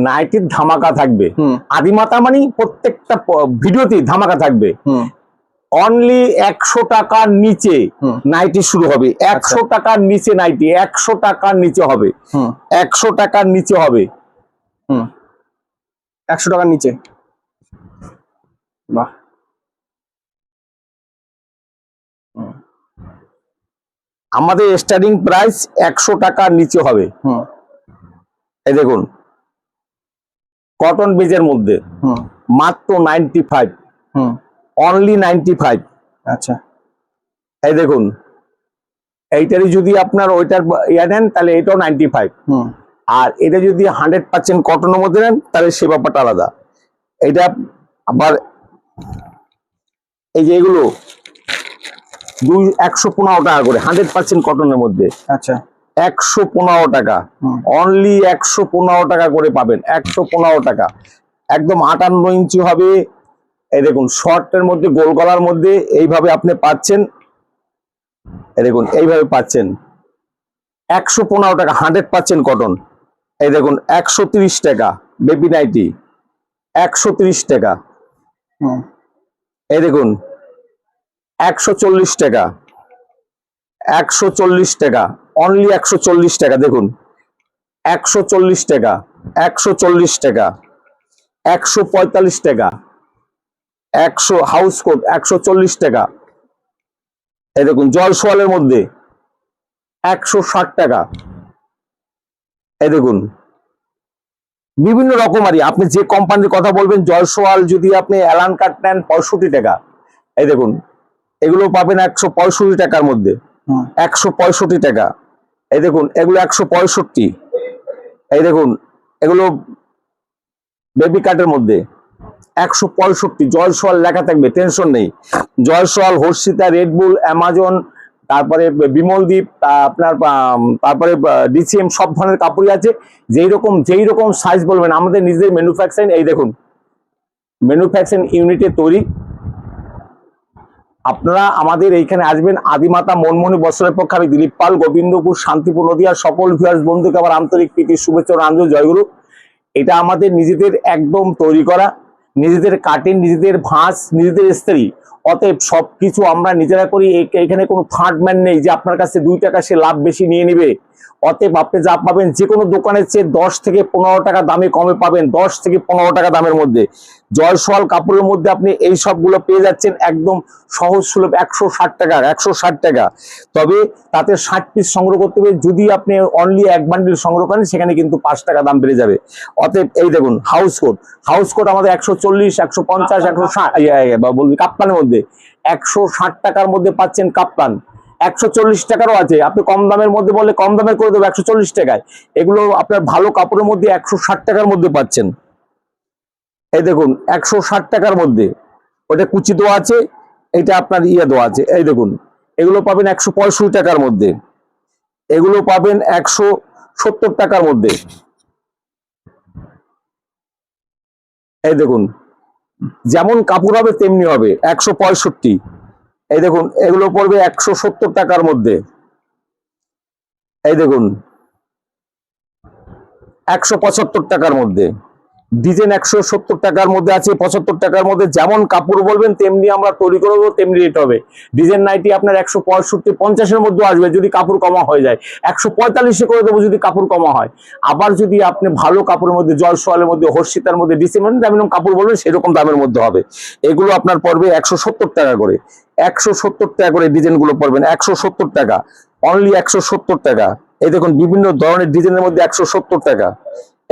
নাইটির ধামাকা থাকবে। আদিমাতা মানে প্রত্যেকটা ভিডিওতে ধামাকা থাকবে। অনলি 100 টাকার নিচে নাইটি শুরু হবে। 100 টাকার নিচে নাইটি, 100 টাকার নিচে হবে। 100 টাকার নিচে হবে। 100 টাকার নিচে। বাহ, আমাদের স্টার্টিং প্রাইস 100 টাকার নিচে হবে। এই দেখুন কটন বেজের মধ্যে মাত্র 95, অনলি 95। আচ্ছা, এই দেখুন এইটারই যদি আপনার ওইটার ইয়া নেন তাহলে এটাও 95। আর এটা যদি 100% কটনের মধ্যে নেন তাহলে সে ব্যাপারটা আলাদা। এটা আবার এই যে এগুলো 115 টাকা করে 100% কটনের মধ্যে। আচ্ছা, 115 টাকা, অনলি 115 টাকা করে পাবেন। 115 টাকা, একদম 58 ইঞ্চি হবে। এই দেখুন শর্টের মধ্যে গোল গলার মধ্যে এইভাবে আপনি পাচ্ছেন। এই দেখুন এইভাবে পাচ্ছেন 115 টাকা, 100% কটন। এই দেখুন 130 টাকা বেবি নাইটি, 130 টাকা। এই দেখুন 140 টাকা, 140 টাকা, অনলি 140 টাকা। দেখুন 140 টাকা, 140 টাকা, 145 টাকা, 100 হাউস কোট 140 টাকা। এই দেখুন জলসওয়ালের মধ্যে 160 টাকা। এই দেখুন বিভিন্ন রকমারি আপনি যে কোম্পানির কথা বলবেন। জলসওয়াল যদি আপনি অ্যালান কাট নেন 65 টাকা। এই দেখুন এগুলো পাবেন 165 টাকার মধ্যে, 165 টাকা। এই দেখুন এগুলো 165। এই দেখুন এগুলো বেবি কাটের মধ্যে 165। জলসওয়াল লেখা থাকবে, টেনশন নেই। জলসওয়াল, হর্ষিতা, রেডবুল, অ্যামাজন, তারপরে বিমলদ্বীপ, আপনার তারপরে ডিসিএম, সব ধরনের কাপড়ই আছে। যেই রকম সাইজ বলবেন আমাদের নিজেদের ম্যানুফ্যাকচারিং। এই দেখুন ম্যানুফ্যাকচারিং ইউনিটে তৈরি। আপনারা আমাদের এইখানে আসবেন। আদিমাতা মনমোহনী বস্ত্রের পক্ষে আমি দিলীপ পাল, গোবিন্দপুর, শান্তিপুর, নদিয়ার সকল ভিউয়ার্স বন্ধুকে আমার আন্তরিক প্রীতি, শুভেচ্ছা ও আনন্দ জয়গুরু। এটা আমাদের নিজেদের একদম তৈরি করা, নিজেদের কাটিং, নিজেদের ভাঁজ, নিজেদের ইস্ত্রি। অতএব সবকিছু আমরা নিজেরা করি। এখানে কোনো থার্ড ম্যান নেই যে আপনার কাছে 2 টাকা সে লাভ বেশি নিয়ে নেবে। অতএব আপনি যা পাবেন যে কোনো দোকানের চেয়ে 10 থেকে 15 টাকা দামে কমে পাবেন। 10 থেকে 15 টাকা দামের মধ্যে জয়সওয়াল কাপড়ের মধ্যে আপনি এই সবগুলো পেয়ে যাচ্ছেন একদম সহজ সুলভ 160 টাকা, 160 টাকা। তবে তাতে 60 পিস সংগ্রহ করতে হবে। যদি আপনি অনলি 1 বান্ডিল সংগ্রহ করেন সেখানে কিন্তু 5 টাকা দাম বেড়ে যাবে। অতএব এই দেখুন হাউস কোট আমাদের 140, 150, 160 বলবি কাপ্তানের মধ্যে 160 টাকার মধ্যে পাচ্ছেন। কাপ্তান 140 টাকারও আছে। আপনি কম দামের মধ্যে বললে কম দামের করে দেবো 140 টাকায়। এগুলো আপনার ভালো কাপড়ের মধ্যে 160 টাকার মধ্যে পাচ্ছেন। এই দেখুন 160 টাকার মধ্যে ওটা কুচি দেওয়া আছে, এটা আপনার ইয়ে দেওয়া আছে। এই দেখুন এগুলো পাবেন 165 টাকার মধ্যে, এগুলো পাবেন 170 টাকার মধ্যে। এই দেখুন যেমন কাপড় হবে তেমনি হবে 165। এই দেখুন এগুলো পড়বে 170 টাকার মধ্যে। এই দেখুন 175 টাকার মধ্যে। ডিজাইন 170 টাকার মধ্যে আছে, 75 টাকার মধ্যে। যেমন কাপড় বলবেন তেমনি আমরা তৈরি করবো, তেমনি রেট হবে। ডিজাইন নাইটি আপনার 165, 50-এর মধ্যে আসবে যদি কাপড় কমা হয়ে যায়। 145-এ করে দেবো যদি কাপড় কমা হয়। আবার যদি আপনি ভালো কাপড়ের মধ্যে, জলসওয়ালের মধ্যে, হর্ষিতার মধ্যে, ডিসিমেন্ট যেমন কাপড় বলবেন সেরকম দামের মধ্যে হবে। এগুলো আপনার পড়বে 170 টাকা করে, 170 টাকা করে ডিজাইনগুলো পড়বেন 170 টাকা, অনলি 170 টাকা। এই দেখুন বিভিন্ন ধরনের ডিজাইনের মধ্যে 170 টাকা।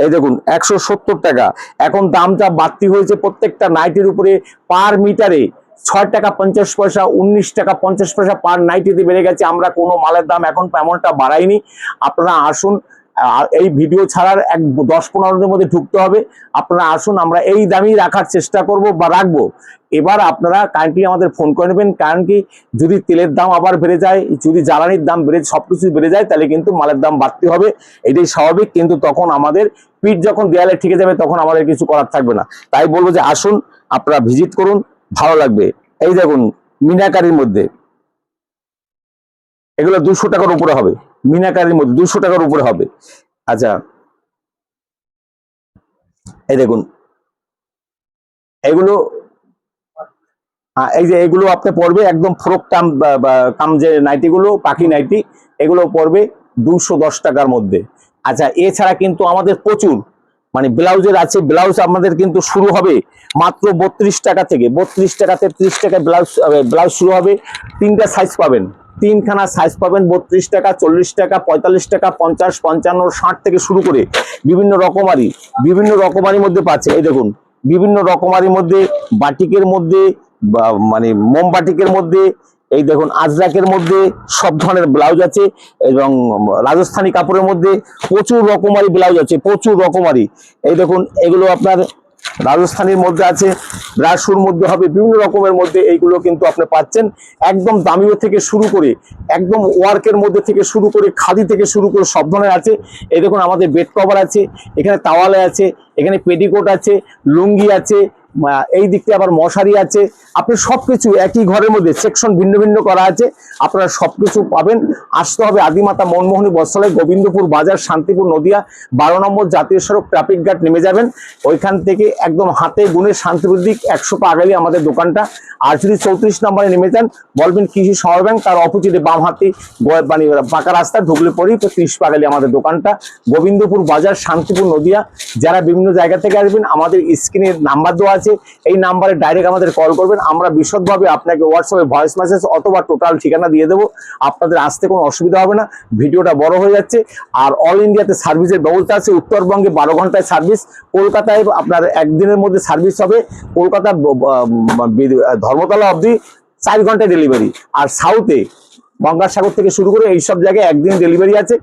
এই দেখুন 170 টাকা। এখন দামটা বাড়তি হয়েছে প্রত্যেকটা নাইটির উপরে। পার মিটারে 6 টাকা 50 পয়সা, 19 টাকা 50 পয়সা পার নাইটিতে বেড়ে গেছে। আমরা কোনো মালের দাম এখন এমনটা বাড়াইনি। আপনারা আসুন, এই ভিডিও ছাড়ার 10-15 দিনের মধ্যে ঢুকতে হবে। আপনারা আসুন, আমরা এই দামই রাখার চেষ্টা করব বা রাখবো। এবার আপনারা কাইন্ডলি আমাদের ফোন করে নেবেন। কারণ কি যদি তেলের দাম আবার বেড়ে যায়, যদি জ্বালানির দাম বেড়ে, সবকিছু বেড়ে যায়, তাহলে কিন্তু মালের দাম বাড়তে হবে, এটাই স্বাভাবিক। কিন্তু তখন আমাদের পিঠ যখন দেয়ালে ঠিকে যাবে তখন আমাদের কিছু করার থাকবে না। তাই বলবো যে আসুন, আপনারা ভিজিট করুন, ভালো লাগবে। এই দেখুন মিনাকারির মধ্যে এগুলো 200 টাকার উপরে হবে। মিনাকারির মধ্যে 200 টাকার উপরে হবে। আচ্ছা এই দেখুন এগুলো, এই যে এগুলো আপনি পড়বে একদম ফ্রক কাম যে নাইটি গুলো, পাখি নাইটি, এগুলো পড়বে 210 টাকার মধ্যে। আচ্ছা, এছাড়া কিন্তু আমাদের প্রচুর মানে ব্লাউজের আছে। ব্লাউজ আমাদের কিন্তু শুরু হবে মাত্র 32 টাকা থেকে, 32 টাকা 33 টাকা ব্লাউজ শুরু হবে। তিনটা সাইজ পাবেন, তিনখানা সাইজ পাবেন, 32 টাকা, 40 টাকা, 45 টাকা, 50, 55, 60 থেকে শুরু করে বিভিন্ন রকমারি মধ্যে পাচ্ছে। এই দেখুন বিভিন্ন রকমারির মধ্যে, বাটিকের মধ্যে, মানে মোমবাটিকের মধ্যে, এই দেখুন আজরাকের মধ্যে সব ধরনের ব্লাউজ আছে। এবং রাজস্থানী কাপড়ের মধ্যে প্রচুর রকমারি ব্লাউজ আছে, প্রচুর রকমারি। এই দেখুন এগুলো আপনার রাজস্থানীর মধ্যে আছে, ব্রাশুর মধ্যে হবে, বিভিন্ন রকমের মধ্যে এইগুলো কিন্তু আপনি পাচ্ছেন। একদম দামিও থেকে শুরু করে একদম ওয়ার্কের মধ্যে থেকে শুরু করে খাদি থেকে শুরু করে সব ধরনের আছে। এই দেখুন আমাদের বেড কভার আছে, এখানে তাওয়ালে আছে, এখানে পেটিকোট আছে, লুঙ্গি আছে, এই দিক থেকে আবার মশারি আছে। আপনি সবকিছু একই ঘরের মধ্যে সেকশন ভিন্ন ভিন্ন করা আছে, আপনারা সবকিছু পাবেন। আসতে হবে আদিমাতা মনমোহনী বস্ত্রালয়, গোবিন্দপুর বাজার, শান্তিপুর, নদিয়া, 12 নম্বর জাতীয় সড়ক, ট্রাফিক গার্ড নেমে যাবেন। ওইখান থেকে একদম হাতে গুনে শান্তিপুর দিক 100 পা আগালে আমাদের দোকানটা। আর যদি 34 নম্বরে নেমে যান, বলবেন কৃষি শহর ব্যাংক, তার অপোজিটে বাম হাতে মানে পাকা রাস্তা ঢুকলে পরেই 30 পা আগালে আমাদের দোকানটা, গোবিন্দপুর বাজার, শান্তিপুর, নদিয়া। যারা বিভিন্ন জায়গা থেকে আসবেন, আমাদের স্ক্রিনে নাম্বার দেওয়া আছে, এই নাম্বারে ডাইরেক্ট আমাদের কল করবেন। আমরা বিশদভাবে আপনাকে হোয়াটসঅ্যাপে ভয়েস মেসেজ অথবা টোটাল ঠিকানা দিয়ে দেবো, আপনাদের আসতে কোনো অসুবিধা হবে না। ভিডিওটা বড় হয়ে যাচ্ছে। আর অল ইন্ডিয়াতে সার্ভিসের ব্যবস্থা আছে, উত্তরবঙ্গে 12 ঘন্টায় সার্ভিস, কলকাতায় আপনার একদিনের মধ্যে সার্ভিস হবে, কলকাতা ধর্মতলা অবধি 4 ঘন্টায় ডেলিভারি। আর সাউথে গঙ্গাসাগর থেকে শুরু করে এইসব জায়গায় একদিন ডেলিভারি আছে।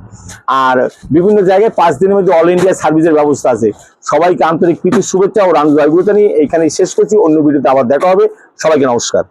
আর বিভিন্ন জায়গায় 5 দিনের মধ্যে অল ইন্ডিয়া সার্ভিসের ব্যবস্থা আছে। সবাইকে আন্তরিক প্রীতি শুভেচ্ছা ও রামজয়গুলো নিয়ে এইখানেই শেষ করছি। অন্য ভিডিওতে আবার দেখা হবে। সবাইকে নমস্কার।